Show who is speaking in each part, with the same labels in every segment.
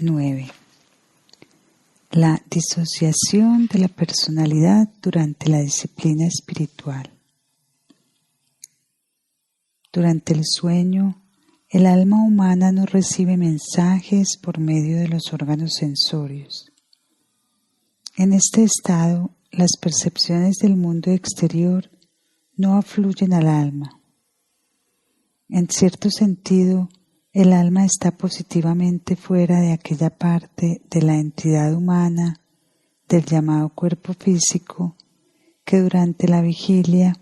Speaker 1: 9. La disociación de la personalidad durante la disciplina espiritual. Durante el sueño, el alma humana no recibe mensajes por medio de los órganos sensorios. En este estado, las percepciones del mundo exterior no afluyen al alma. En cierto sentido, el alma está positivamente fuera de aquella parte de la entidad humana, del llamado cuerpo físico, que durante la vigilia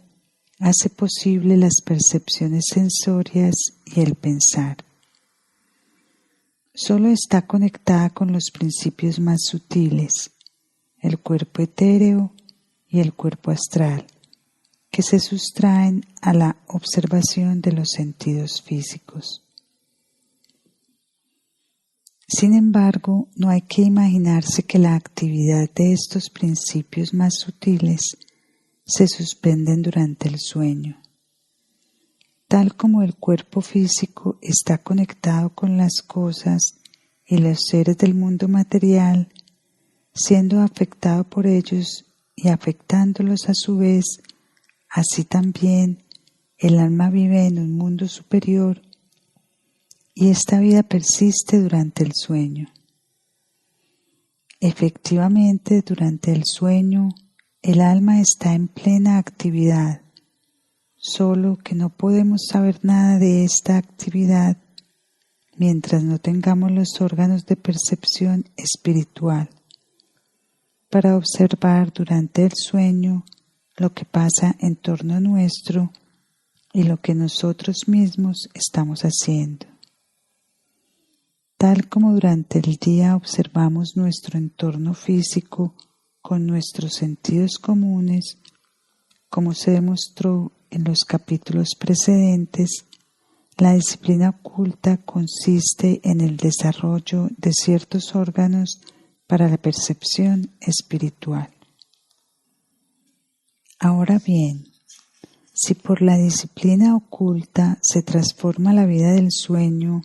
Speaker 1: hace posible las percepciones sensorias y el pensar. Solo está conectada con los principios más sutiles, el cuerpo etéreo y el cuerpo astral, que se sustraen a la observación de los sentidos físicos. Sin embargo, no hay que imaginarse que la actividad de estos principios más sutiles se suspenden durante el sueño. Tal como el cuerpo físico está conectado con las cosas y los seres del mundo material, siendo afectado por ellos y afectándolos a su vez, así también el alma vive en un mundo superior y esta vida persiste durante el sueño. Efectivamente, durante el sueño, el alma está en plena actividad, solo que no podemos saber nada de esta actividad mientras no tengamos los órganos de percepción espiritual para observar durante el sueño lo que pasa en torno nuestro y lo que nosotros mismos estamos haciendo. Tal como durante el día observamos nuestro entorno físico con nuestros sentidos comunes, como se demostró en los capítulos precedentes, la disciplina oculta consiste en el desarrollo de ciertos órganos para la percepción espiritual. Ahora bien, si por la disciplina oculta se transforma la vida del sueño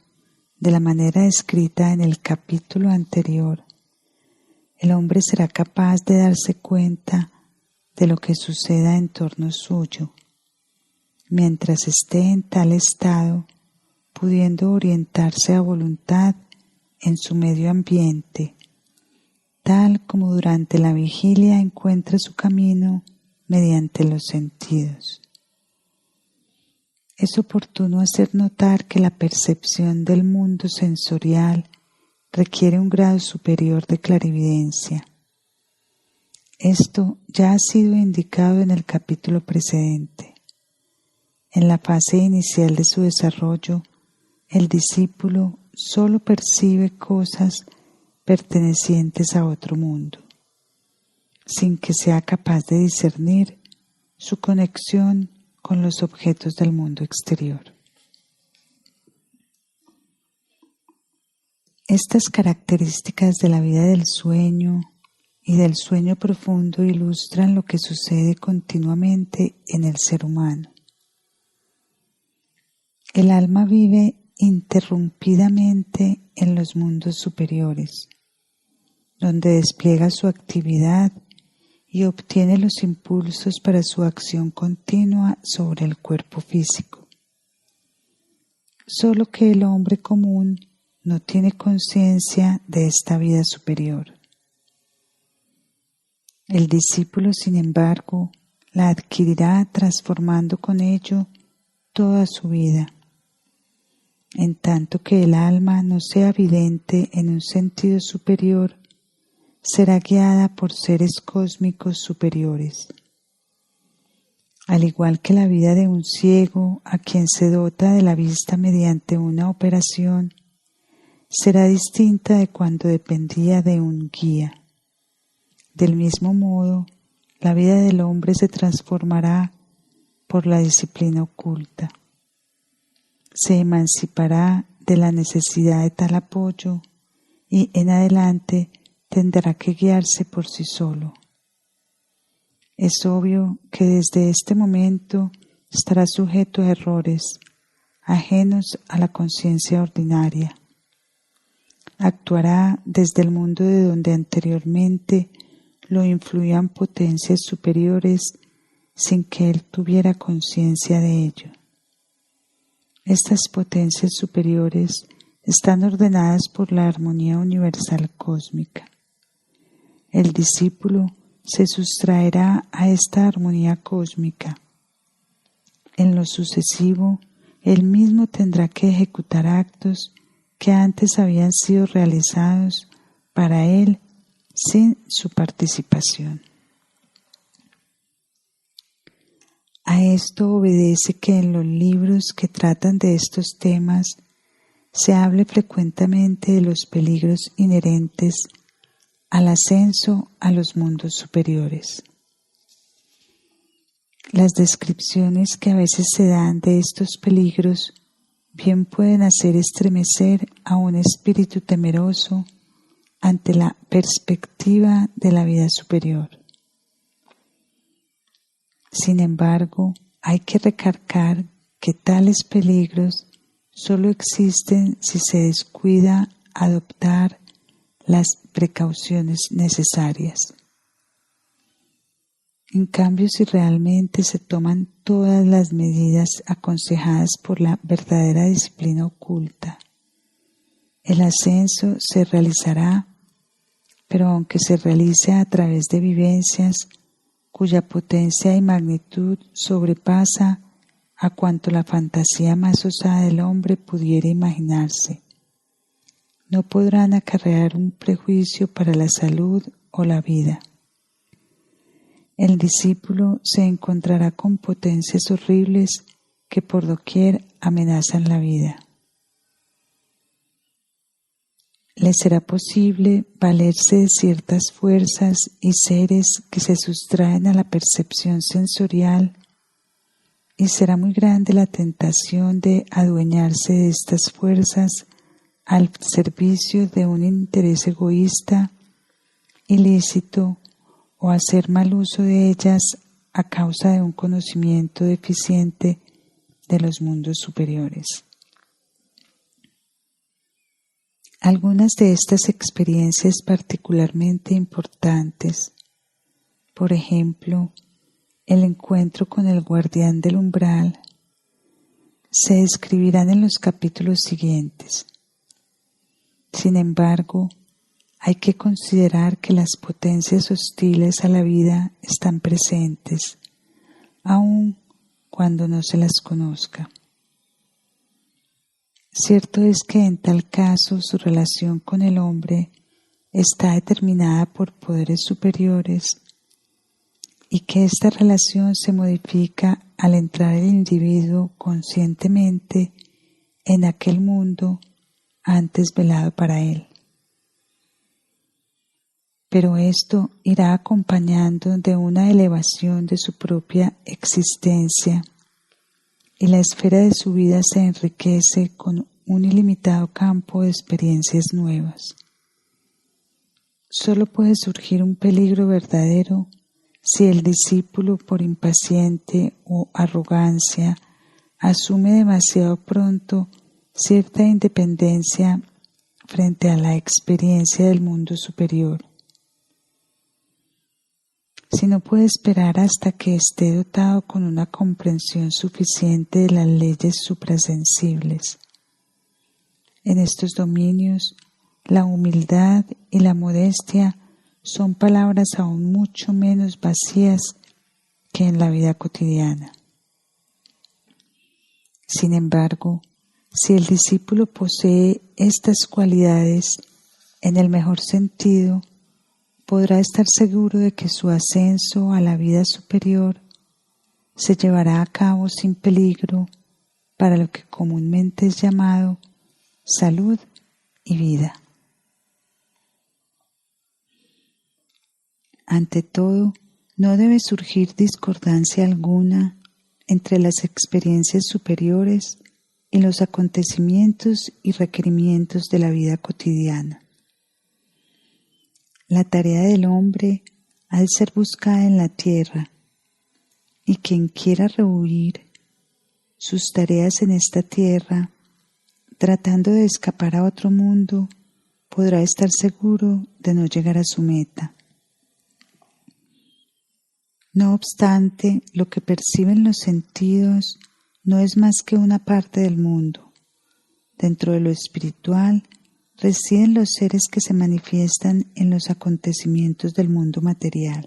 Speaker 1: de la manera descrita en el capítulo anterior, el hombre será capaz de darse cuenta de lo que suceda en torno suyo, mientras esté en tal estado, pudiendo orientarse a voluntad en su medio ambiente, tal como durante la vigilia encuentra su camino mediante los sentidos. Es oportuno hacer notar que la percepción del mundo sensorial requiere un grado superior de clarividencia. Esto ya ha sido indicado en el capítulo precedente. En la fase inicial de su desarrollo, el discípulo solo percibe cosas pertenecientes a otro mundo, sin que sea capaz de discernir su conexión con los objetos del mundo exterior. Estas características de la vida del sueño y del sueño profundo ilustran lo que sucede continuamente en el ser humano. El alma vive interrumpidamente en los mundos superiores, donde despliega su actividad y obtiene los impulsos para su acción continua sobre el cuerpo físico. Solo que el hombre común no tiene conciencia de esta vida superior. El discípulo, sin embargo, la adquirirá transformando con ello toda su vida, en tanto que el alma no sea vidente en un sentido superior, será guiada por seres cósmicos superiores. Al igual que la vida de un ciego a quien se dota de la vista mediante una operación, será distinta de cuando dependía de un guía. Del mismo modo, la vida del hombre se transformará por la disciplina oculta. Se emancipará de la necesidad de tal apoyo y en adelante tendrá que guiarse por sí solo. Es obvio que desde este momento estará sujeto a errores ajenos a la conciencia ordinaria. actuará desde el mundo de donde anteriormente lo influían potencias superiores sin que él tuviera conciencia de ello. Estas potencias superiores están ordenadas por la armonía universal cósmica. El discípulo se sustraerá a esta armonía cósmica. En lo sucesivo, él mismo tendrá que ejecutar actos que antes habían sido realizados para él sin su participación. A esto obedece que en los libros que tratan de estos temas se hable frecuentemente de los peligros inherentes al ascenso a los mundos superiores. Las descripciones que a veces se dan de estos peligros bien pueden hacer estremecer a un espíritu temeroso ante la perspectiva de la vida superior. Sin embargo, hay que recalcar que tales peligros solo existen si se descuida adoptar las precauciones necesarias. En cambio, si realmente se toman todas las medidas aconsejadas por la verdadera disciplina oculta, el ascenso se realizará, pero aunque se realice a través de vivencias cuya potencia y magnitud sobrepasa a cuanto la fantasía más osada del hombre pudiera imaginarse, no podrán acarrear un prejuicio para la salud o la vida. El discípulo se encontrará con potencias horribles que por doquier amenazan la vida. Le será posible valerse de ciertas fuerzas y seres que se sustraen a la percepción sensorial, y será muy grande la tentación de adueñarse de estas fuerzas al servicio de un interés egoísta, ilícito, o hacer mal uso de ellas a causa de un conocimiento deficiente de los mundos superiores. Algunas de estas experiencias particularmente importantes, por ejemplo, el encuentro con el guardián del umbral, se describirán en los capítulos siguientes. Sin embargo, hay que considerar que las potencias hostiles a la vida están presentes, aun cuando no se las conozca. Cierto es que en tal caso su relación con el hombre está determinada por poderes superiores y que esta relación se modifica al entrar el individuo conscientemente en aquel mundo antes velado para él. Pero esto irá acompañando de una elevación de su propia existencia y la esfera de su vida se enriquece con un ilimitado campo de experiencias nuevas. Solo puede surgir un peligro verdadero si el discípulo, por impaciente o arrogancia, asume demasiado pronto cierta independencia frente a la experiencia del mundo superior. Si no puede esperar hasta que esté dotado con una comprensión suficiente de las leyes suprasensibles. En estos dominios, la humildad y la modestia son palabras aún mucho menos vacías que en la vida cotidiana. Sin embargo, si el discípulo posee estas cualidades en el mejor sentido, podrá estar seguro de que su ascenso a la vida superior se llevará a cabo sin peligro para lo que comúnmente es llamado salud y vida. Ante todo, no debe surgir discordancia alguna entre las experiencias superiores y los acontecimientos y requerimientos de la vida cotidiana. La tarea del hombre ha de ser buscada en la tierra, y quien quiera rehuir sus tareas en esta tierra, tratando de escapar a otro mundo, podrá estar seguro de no llegar a su meta. No obstante, lo que perciben los sentidos no es más que una parte del mundo. Dentro de lo espiritual residen los seres que se manifiestan en los acontecimientos del mundo material.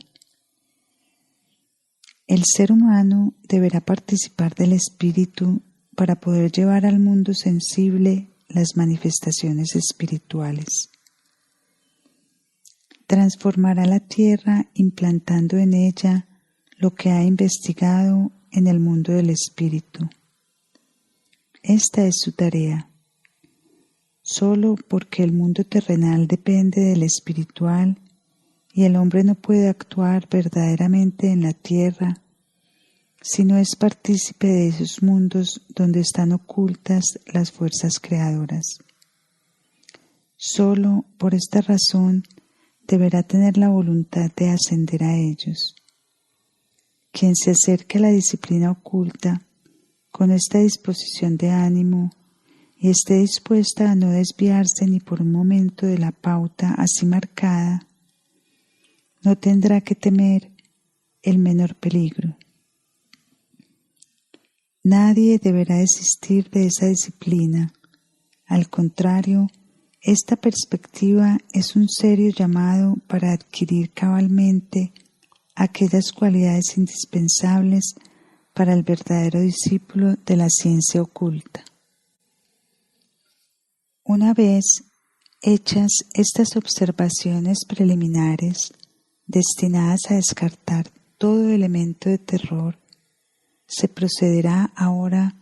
Speaker 1: El ser humano deberá participar del espíritu para poder llevar al mundo sensible las manifestaciones espirituales. Transformará la tierra implantando en ella lo que ha investigado en el mundo del espíritu. Esta es su tarea. Solo porque el mundo terrenal depende del espiritual y el hombre no puede actuar verdaderamente en la tierra si no es partícipe de esos mundos donde están ocultas las fuerzas creadoras. Solo por esta razón deberá tener la voluntad de ascender a ellos. Quien se acerque a la disciplina oculta con esta disposición de ánimo y esté dispuesta a no desviarse ni por un momento de la pauta así marcada, no tendrá que temer el menor peligro. Nadie deberá desistir de esa disciplina. Al contrario, esta perspectiva es un serio llamado para adquirir cabalmente aquellas cualidades indispensables para el verdadero discípulo de la ciencia oculta. Una vez hechas estas observaciones preliminares, destinadas a descartar todo elemento de terror, se procederá ahora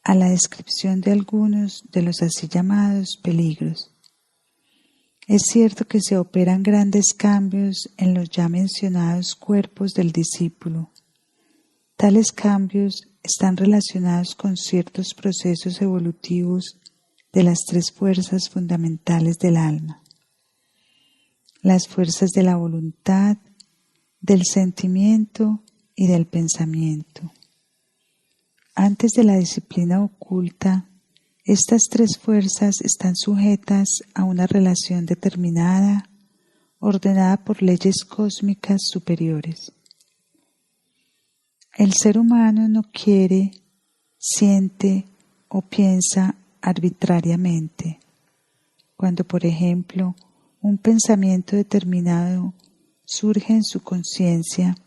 Speaker 1: a la descripción de algunos de los así llamados peligros. Es cierto que se operan grandes cambios en los ya mencionados cuerpos del discípulo. Tales cambios están relacionados con ciertos procesos evolutivos de las tres fuerzas fundamentales del alma: las fuerzas de la voluntad, del sentimiento y del pensamiento. Antes de la disciplina oculta, estas tres fuerzas están sujetas a una relación determinada, ordenada por leyes cósmicas superiores. El ser humano no quiere, siente o piensa arbitrariamente. Cuando, por ejemplo, un pensamiento determinado surge en su conciencia,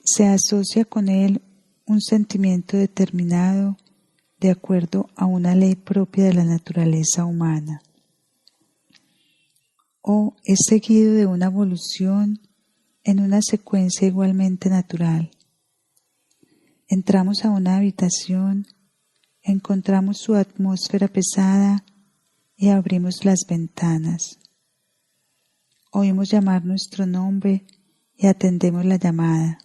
Speaker 1: se asocia con él un sentimiento determinado de acuerdo a una ley propia de la naturaleza humana, o es seguido de una evolución en una secuencia igualmente natural. Entramos a una habitación, encontramos su atmósfera pesada y abrimos las ventanas. Oímos llamar nuestro nombre y atendemos la llamada.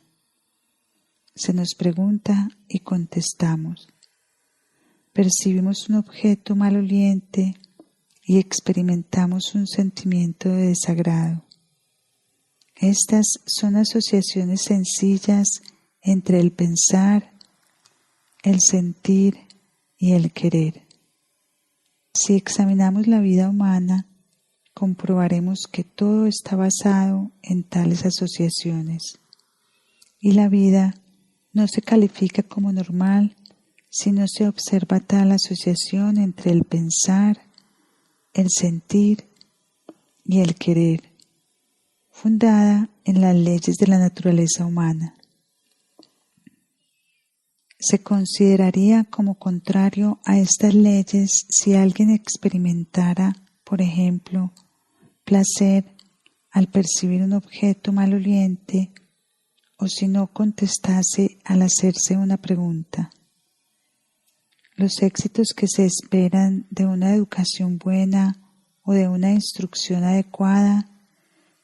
Speaker 1: Se nos pregunta y contestamos. Percibimos un objeto maloliente y experimentamos un sentimiento de desagrado. Estas son asociaciones sencillas entre el pensar, el sentir y el querer. Si examinamos la vida humana, comprobaremos que todo está basado en tales asociaciones, y la vida no se califica como normal si no se observa tal asociación entre el pensar, el sentir y el querer, fundada en las leyes de la naturaleza humana. Se consideraría como contrario a estas leyes si alguien experimentara, por ejemplo, placer al percibir un objeto maloliente o si no contestase al hacerse una pregunta. Los éxitos que se esperan de una educación buena o de una instrucción adecuada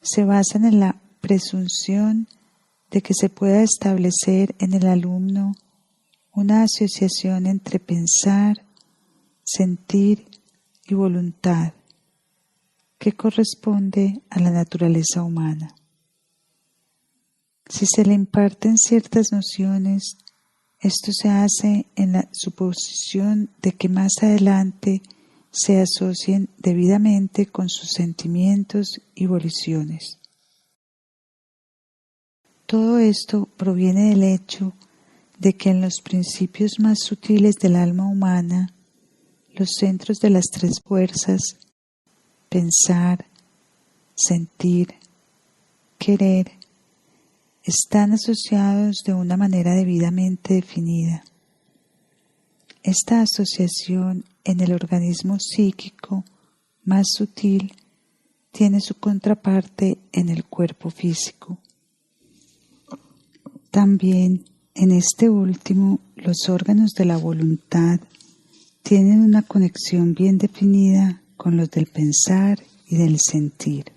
Speaker 1: se basan en la presunción de que se pueda establecer en el alumno una asociación entre pensar, sentir y voluntad, que corresponde a la naturaleza humana. Si se le imparten ciertas nociones, esto se hace en la suposición de que más adelante se asocien debidamente con sus sentimientos y voliciones. Todo esto proviene del hecho de que en los principios más sutiles del alma humana, los centros de las tres fuerzas, pensar, sentir, querer, están asociados de una manera debidamente definida. Esta asociación en el organismo psíquico más sutil tiene su contraparte en el cuerpo físico. También en este último, los órganos de la voluntad tienen una conexión bien definida con los del pensar y del sentir.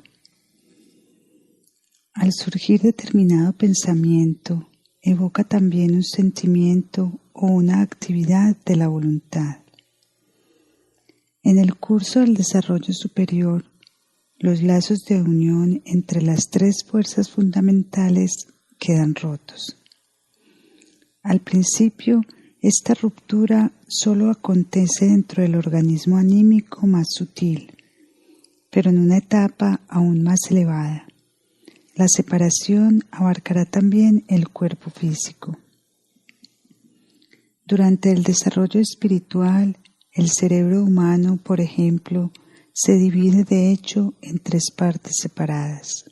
Speaker 1: Al surgir determinado pensamiento, evoca también un sentimiento o una actividad de la voluntad. En el curso del desarrollo superior, los lazos de unión entre las tres fuerzas fundamentales quedan rotos. Al principio, esta ruptura solo acontece dentro del organismo anímico más sutil, pero en una etapa aún más elevada. La separación abarcará también el cuerpo físico. Durante el desarrollo espiritual, el cerebro humano, por ejemplo, se divide de hecho en tres partes separadas.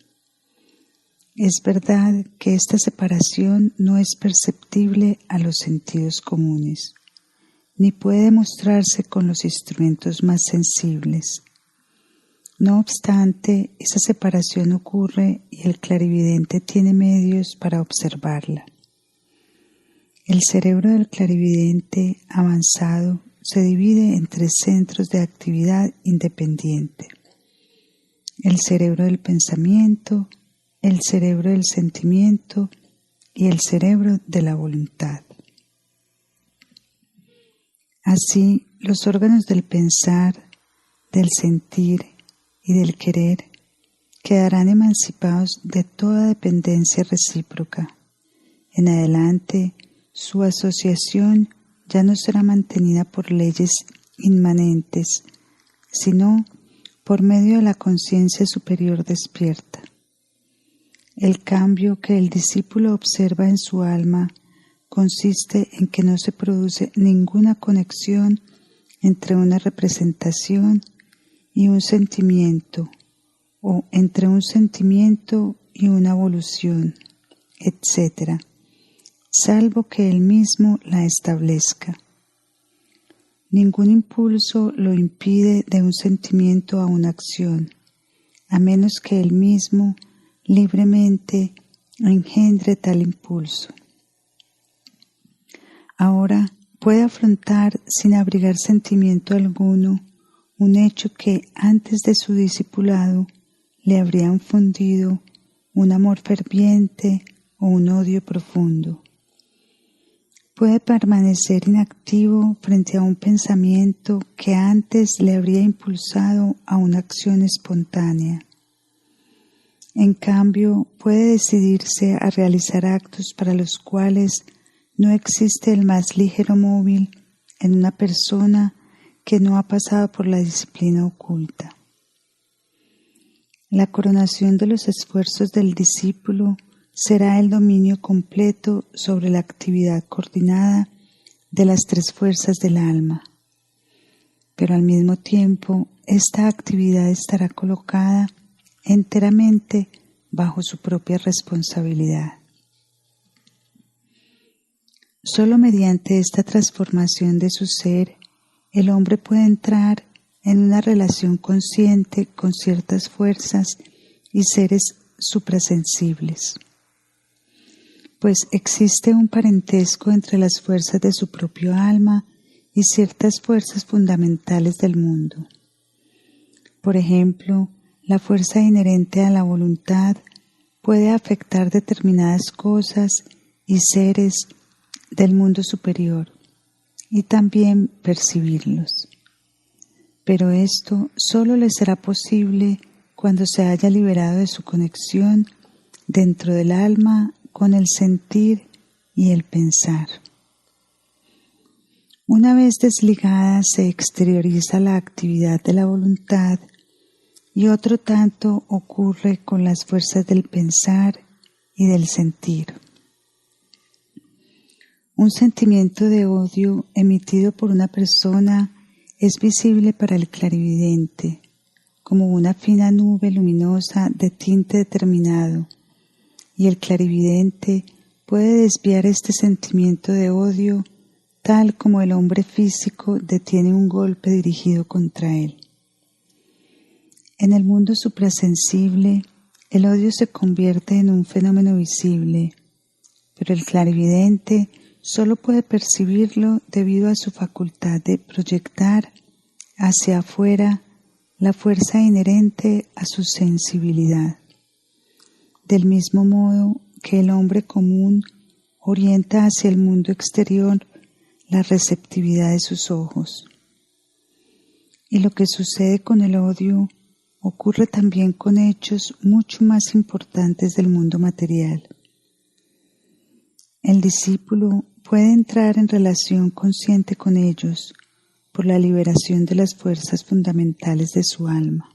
Speaker 1: Es verdad que esta separación no es perceptible a los sentidos comunes, ni puede mostrarse con los instrumentos más sensibles. No obstante, esa separación ocurre y el clarividente tiene medios para observarla. El cerebro del clarividente avanzado se divide en tres centros de actividad independiente: el cerebro del pensamiento, el cerebro del sentimiento y el cerebro de la voluntad. Así, los órganos del pensar, del sentir y del querer quedarán emancipados de toda dependencia recíproca. En adelante, su asociación ya no será mantenida por leyes inmanentes, sino por medio de la conciencia superior despierta. El cambio que el discípulo observa en su alma consiste en que no se produce ninguna conexión entre una representación y un sentimiento, o entre un sentimiento y una evolución, etc., salvo que él mismo la establezca. Ningún impulso lo impide de un sentimiento a una acción, a menos que él mismo libremente engendre tal impulso. Ahora puede afrontar sin abrigar sentimiento alguno un hecho que antes de su discipulado le habría infundido un amor ferviente o un odio profundo. Puede permanecer inactivo frente a un pensamiento que antes le habría impulsado a una acción espontánea. En cambio, puede decidirse a realizar actos para los cuales no existe el más ligero móvil en una persona que no ha pasado por la disciplina oculta. La coronación de los esfuerzos del discípulo será el dominio completo sobre la actividad coordinada de las tres fuerzas del alma. Pero al mismo tiempo, esta actividad estará colocada enteramente bajo su propia responsabilidad. Solo mediante esta transformación de su ser, el hombre puede entrar en una relación consciente con ciertas fuerzas y seres suprasensibles, pues existe un parentesco entre las fuerzas de su propio alma y ciertas fuerzas fundamentales del mundo. Por ejemplo, la fuerza inherente a la voluntad puede afectar determinadas cosas y seres del mundo superior y también percibirlos. Pero esto solo le será posible cuando se haya liberado de su conexión dentro del alma con el sentir y el pensar. Una vez desligada se exterioriza la actividad de la voluntad y otro tanto ocurre con las fuerzas del pensar y del sentir. Un sentimiento de odio emitido por una persona es visible para el clarividente, como una fina nube luminosa de tinte determinado, y el clarividente puede desviar este sentimiento de odio tal como el hombre físico detiene un golpe dirigido contra él. En el mundo suprasensible, el odio se convierte en un fenómeno visible, pero el clarividente solo puede percibirlo debido a su facultad de proyectar hacia afuera la fuerza inherente a su sensibilidad. Del mismo modo que el hombre común orienta hacia el mundo exterior la receptividad de sus ojos. Y lo que sucede con el odio ocurre también con hechos mucho más importantes del mundo material. El discípulo puede entrar en relación consciente con ellos por la liberación de las fuerzas fundamentales de su alma.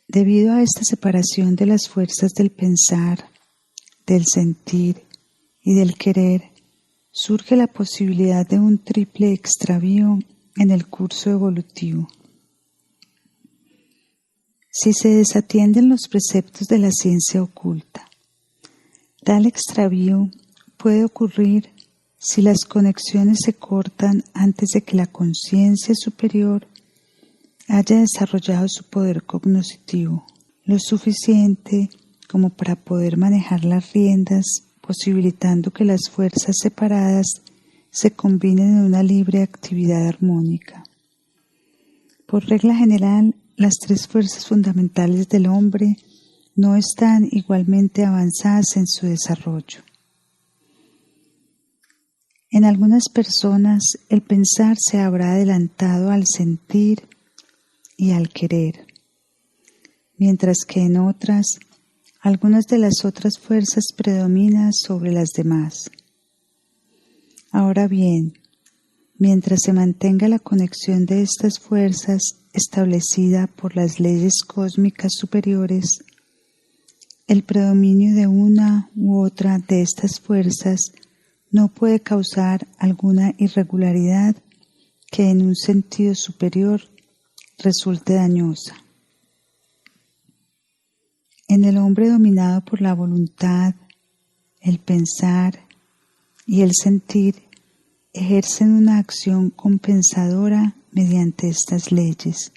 Speaker 1: Debido a esta separación de las fuerzas del pensar, del sentir y del querer, surge la posibilidad de un triple extravío en el curso evolutivo. Si se desatienden los preceptos de la ciencia oculta, tal extravío puede ocurrir si las conexiones se cortan antes de que la conciencia superior haya desarrollado su poder cognoscitivo, lo suficiente como para poder manejar las riendas, posibilitando que las fuerzas separadas se combinen en una libre actividad armónica. Por regla general, las tres fuerzas fundamentales del hombre no están igualmente avanzadas en su desarrollo. En algunas personas, el pensar se habrá adelantado al sentir y al querer, mientras que en otras, algunas de las otras fuerzas predominan sobre las demás. Ahora bien, mientras se mantenga la conexión de estas fuerzas establecida por las leyes cósmicas superiores, el predominio de una u otra de estas fuerzas no puede causar alguna irregularidad que en un sentido superior resulte dañosa. En el hombre dominado por la voluntad, el pensar y el sentir ejercen una acción compensadora mediante estas leyes,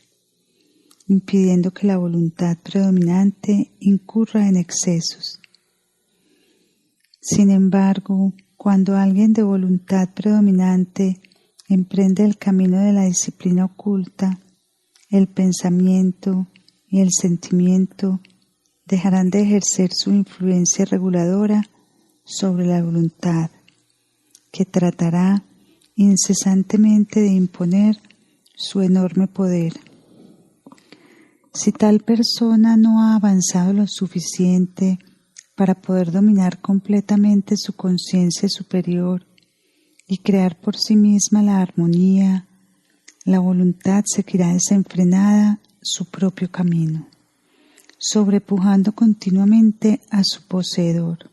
Speaker 1: impidiendo que la voluntad predominante incurra en excesos. Sin embargo, cuando alguien de voluntad predominante emprende el camino de la disciplina oculta, el pensamiento y el sentimiento dejarán de ejercer su influencia reguladora sobre la voluntad, que tratará incesantemente de imponer su enorme poder. Si tal persona no ha avanzado lo suficiente para poder dominar completamente su conciencia superior y crear por sí misma la armonía, la voluntad seguirá desenfrenada su propio camino, sobrepujando continuamente a su poseedor.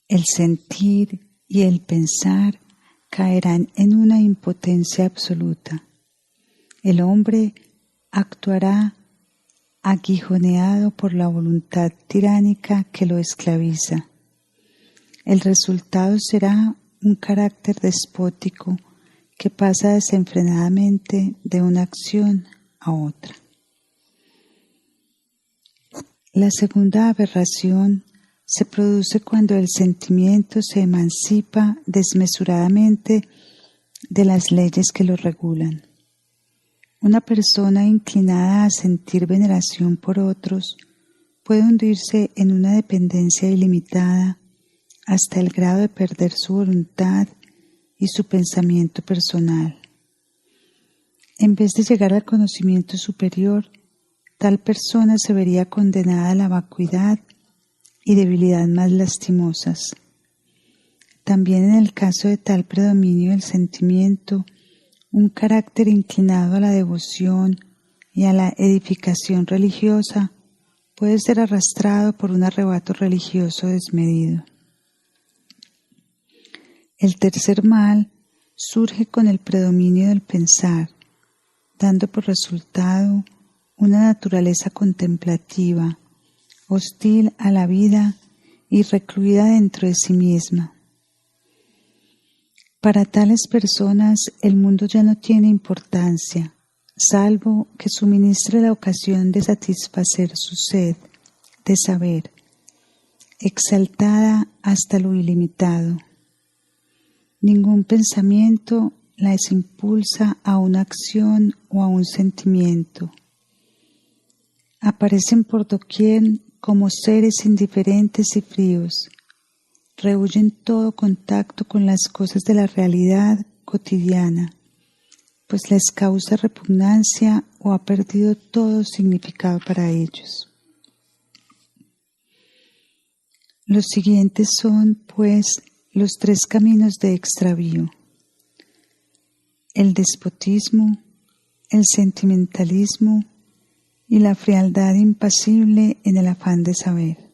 Speaker 1: El sentir y el pensar caerán en una impotencia absoluta. El hombre actuará aguijoneado por la voluntad tiránica que lo esclaviza. El resultado será un carácter despótico que pasa desenfrenadamente de una acción a otra. La segunda aberración se produce cuando el sentimiento se emancipa desmesuradamente de las leyes que lo regulan. Una persona inclinada a sentir veneración por otros puede hundirse en una dependencia ilimitada hasta el grado de perder su voluntad y su pensamiento personal. En vez de llegar al conocimiento superior, tal persona se vería condenada a la vacuidad y debilidad más lastimosas. también en el caso de tal predominio del sentimiento, un carácter inclinado a la devoción y a la edificación religiosa puede ser arrastrado por un arrebato religioso desmedido. El tercer mal surge con el predominio del pensar, dando por resultado una naturaleza contemplativa, hostil a la vida y recluida dentro de sí misma. Para tales personas el mundo ya no tiene importancia, salvo que suministre la ocasión de satisfacer su sed de saber, exaltada hasta lo ilimitado. Ningún pensamiento las impulsa a una acción o a un sentimiento. Aparecen por doquier como seres indiferentes y fríos. Rehuyen todo contacto con las cosas de la realidad cotidiana, pues les causa repugnancia o ha perdido todo significado para ellos. Los siguientes son, pues, los tres caminos de extravío: el despotismo, el sentimentalismo y la frialdad impasible en el afán de saber.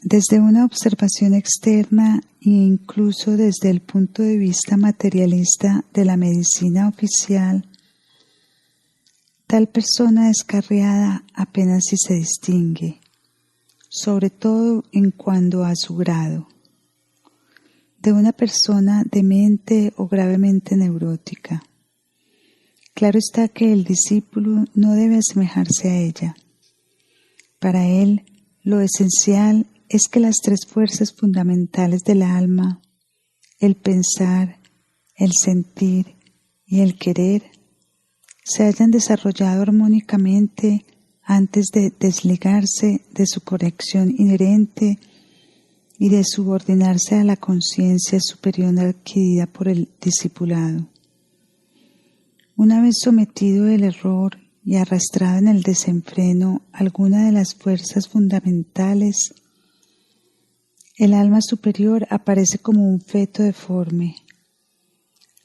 Speaker 1: Desde una observación externa e incluso desde el punto de vista materialista de la medicina oficial, tal persona descarriada apenas si se distingue, sobre todo en cuanto a su grado, de una persona demente o gravemente neurótica. Claro está que el discípulo no debe asemejarse a ella. Para él, lo esencial es que las tres fuerzas fundamentales del alma, el pensar, el sentir y el querer, se hayan desarrollado armónicamente antes de desligarse de su conexión inherente y de subordinarse a la conciencia superior adquirida por el discipulado. Una vez sometido el error y arrastrado en el desenfreno alguna de las fuerzas fundamentales, el alma superior aparece como un feto deforme.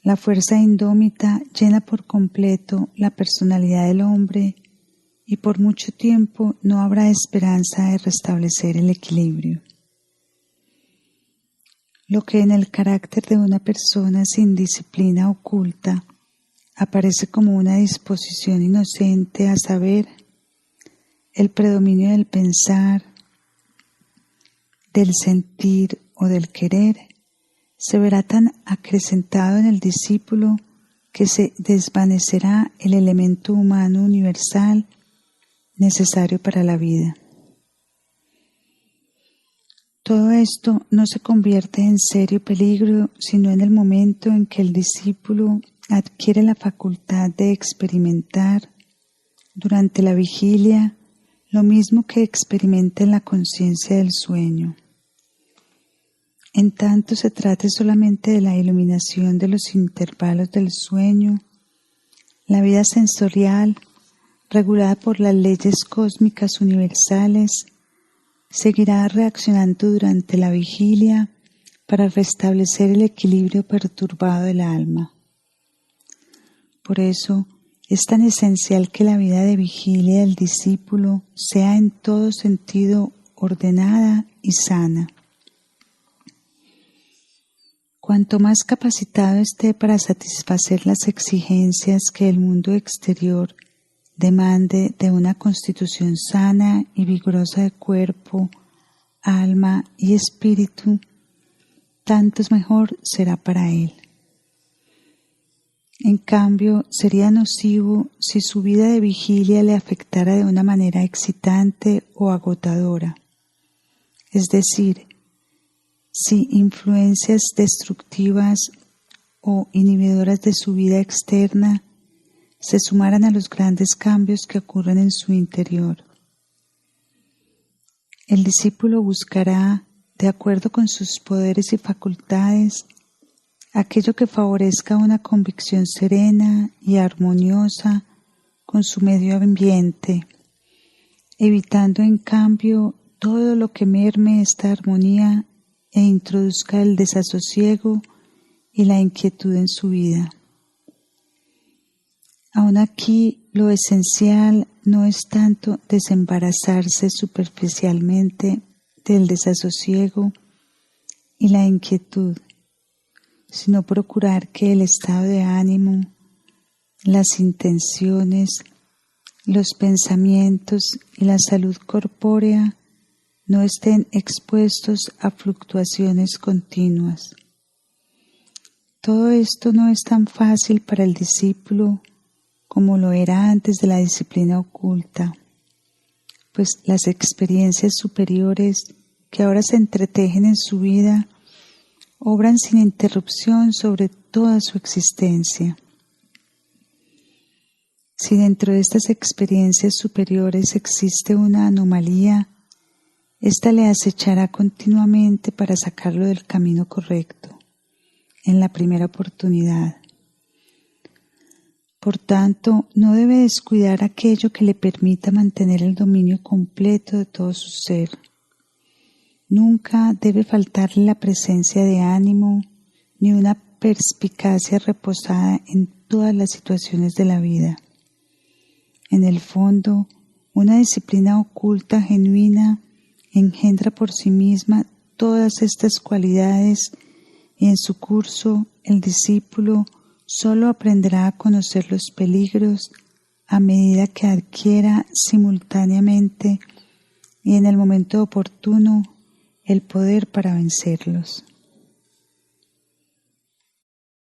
Speaker 1: La fuerza indómita llena por completo la personalidad del hombre y por mucho tiempo no habrá esperanza de restablecer el equilibrio. Lo que en el carácter de una persona sin disciplina oculta aparece como una disposición inocente a saber, el predominio del pensar, del sentir o del querer, se verá tan acrecentado en el discípulo que se desvanecerá el elemento humano universal necesario para la vida. Todo esto no se convierte en serio peligro sino en el momento en que el discípulo adquiere la facultad de experimentar durante la vigilia lo mismo que experimenta en la conciencia del sueño. En tanto se trate solamente de la iluminación de los intervalos del sueño, la vida sensorial, regulada por las leyes cósmicas universales, seguirá reaccionando durante la vigilia para restablecer el equilibrio perturbado del alma. Por eso, es tan esencial que la vida de vigilia del discípulo sea en todo sentido ordenada y sana. Cuanto más capacitado esté para satisfacer las exigencias que el mundo exterior demande de una constitución sana y vigorosa de cuerpo, alma y espíritu, tanto mejor será para él. En cambio, sería nocivo si su vida de vigilia le afectara de una manera excitante o agotadora, es decir, si influencias destructivas o inhibidoras de su vida externa se sumaran a los grandes cambios que ocurren en su interior. El discípulo buscará, de acuerdo con sus poderes y facultades, aquello que favorezca una convicción serena y armoniosa con su medio ambiente, evitando en cambio todo lo que merme esta armonía e introduzca el desasosiego y la inquietud en su vida. Aún aquí lo esencial no es tanto desembarazarse superficialmente del desasosiego y la inquietud, sino procurar que el estado de ánimo, las intenciones, los pensamientos y la salud corpórea no estén expuestos a fluctuaciones continuas. Todo esto no es tan fácil para el discípulo como lo era antes de la disciplina oculta, pues las experiencias superiores que ahora se entretejen en su vida obran sin interrupción sobre toda su existencia. Si dentro de estas experiencias superiores existe una anomalía, ésta le acechará continuamente para sacarlo del camino correcto, en la primera oportunidad. Por tanto, no debe descuidar aquello que le permita mantener el dominio completo de todo su ser. Nunca debe faltarle la presencia de ánimo ni una perspicacia reposada en todas las situaciones de la vida. En el fondo, una disciplina oculta genuina engendra por sí misma todas estas cualidades y en su curso el discípulo solo aprenderá a conocer los peligros a medida que adquiera simultáneamente y en el momento oportuno el poder para vencerlos.